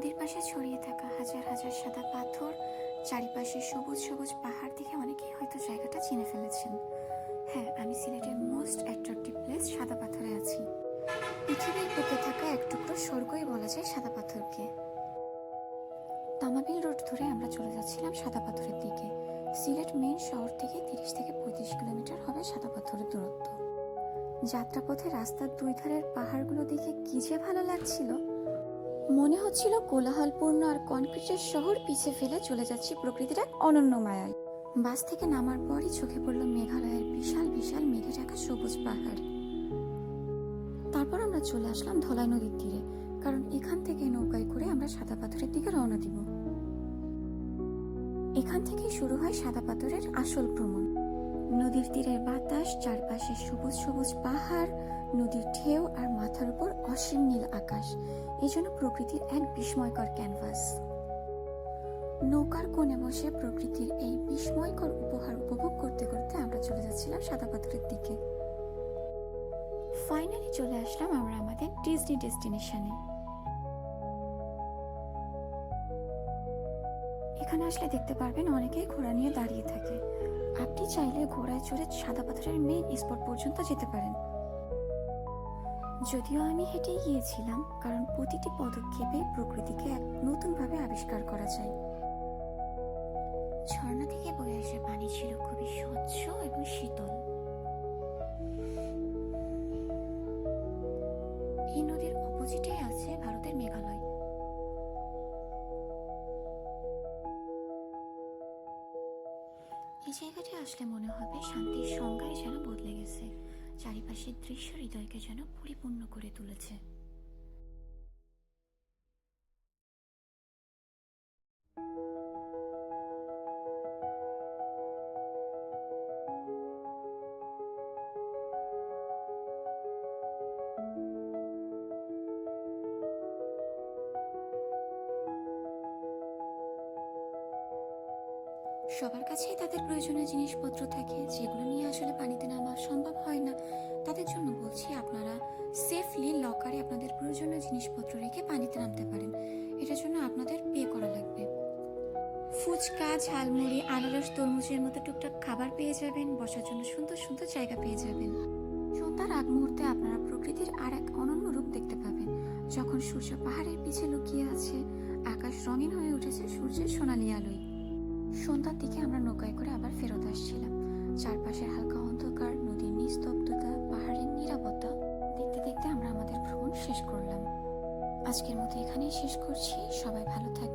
নদীর পাশে ছড়িয়ে থাকা হাজার হাজার সাদা পাথর, চারিপাশে সবুজ সবুজ পাহাড় দেখে অনেকেই হয়তো জায়গাটা চিনে ফেলেছেন। হ্যাঁ, আমি সিলেটের মোস্ট অ্যাট্রাকটিভ প্লেস সাদা পাথরে আছি। পৃথিবীর বুকে থাকা এক টুকরো স্বর্গই বলা যায় সাদা পাথরকে। তামাবিল রোড ধরে আমরা চলে যাচ্ছিলাম সাদা পাথরের দিকে। সিলেট মেইন শহর থেকে 30 থেকে 35 কিলোমিটার হবে সাদা পাথরের দূরত্ব। যাত্রাপথে রাস্তার দুই ধারের পাহাড়গুলো দেখে কি যে ভালো লাগছিল, মনে হচ্ছিল কোলাহলপূর্ণ আর কনক্রিটের শহর পিছে ফেলে চলে যাচ্ছি প্রকৃতির এক অনন্য মায়ায়। বাস থেকে নামার পরই চোখে পড়ল মেঘালয়ের বিশাল বিশাল মেঘে ঢাকা সবুজ পাহাড়। তারপর আমরা চলে আসলাম ধলাই নদীর তীরে, কারণ এখান থেকে নৌকায় করে আমরা সাদা পাথরের দিকে রওনা দিব। এখান থেকেই শুরু হয় সাদা পাথরের আসল ভ্রমণ। নদীর তীরের বাতাস, চারপাশে সবুজ সবুজ পাহাড়, নদীর ঢেউ আর মাথার উপর অসীম নীল আকাশ, এই জন্য প্রকৃতির এক বিস্ময়কর ক্যানভাস। নৌকার কোণে বসে প্রকৃতির এই বিস্ময়কর উপহার উপভোগ করতে করতে আমরা চলে যাচ্ছিলাম সাদা পাথরের দিকে। ফাইনালি চলে আসলাম আমরা আমাদের ডিজনি ডেস্টিনেশনে। এখানে আসলে দেখতে পারবেন অনেকেই ঘোড়া নিয়ে দাঁড়িয়ে থাকে। আপনি চাইলে ঘোড়ায় চড়ে সাদা পাথরের মেইন স্পট পর্যন্ত যেতে পারেন। যদিও আমি হেঁটেই গিয়েছিলাম, কারণ প্রতিটি পদক্ষেপে প্রকৃতিকে এক নতুনভাবে আবিষ্কার করা যায়। ঝর্ণা থেকে বয়ে আসা পানি ছিল খুবই স্বচ্ছ এবং শীতল। এই নদীর অপোজিটে আছে ভারতের মেঘালয়। এই জায়গাটা আসলে মনে হবে শান্তির সংজ্ঞাই যেন বদলে গেছে। চারিপাশের দৃশ্য হৃদয়কে যেন পরিপূর্ণ করে তুলেছে। সবার কাছেই তাদের প্রয়োজনীয় জিনিসপত্র থাকে, যেগুলো নিয়ে আসলে পানিতে নামা সম্ভব হয় না। তাদের জন্য বলছি, আপনারা সেফলি লকারে আপনাদের প্রয়োজনীয় জিনিসপত্র রেখে পানিতে নামতে পারেন। এটার জন্য আপনাদের পে করা লাগবে। ফুচকা, ঝালমুড়ি, আনারস, তরমুজের মতো টুকটাক খাবার পেয়ে যাবেন, বসার জন্য সুন্দর সুন্দর জায়গা পেয়ে যাবেন। সন্ধ্যার আগ মুহূর্তে আপনারা প্রকৃতির আর এক অনন্য রূপ দেখতে পাবেন, যখন সূর্য পাহাড়ের পিছে লুকিয়ে আছে, আকাশ রঙিন হয়ে উঠেছে সূর্যের সোনালি আলোয়। সন্ধ্যার দিকে আমরা নৌকায় করে আবার ফেরত আসছিলাম। চারপাশের হালকা অন্ধকার, নদীর নিস্তব্ধতা, পাহাড়ের নীরবতা দেখতে দেখতে আমরা আমাদের ভ্রমণ শেষ করলাম। আজকের মতো এখানেই শেষ করছি। সবাই ভালো থাকবেন।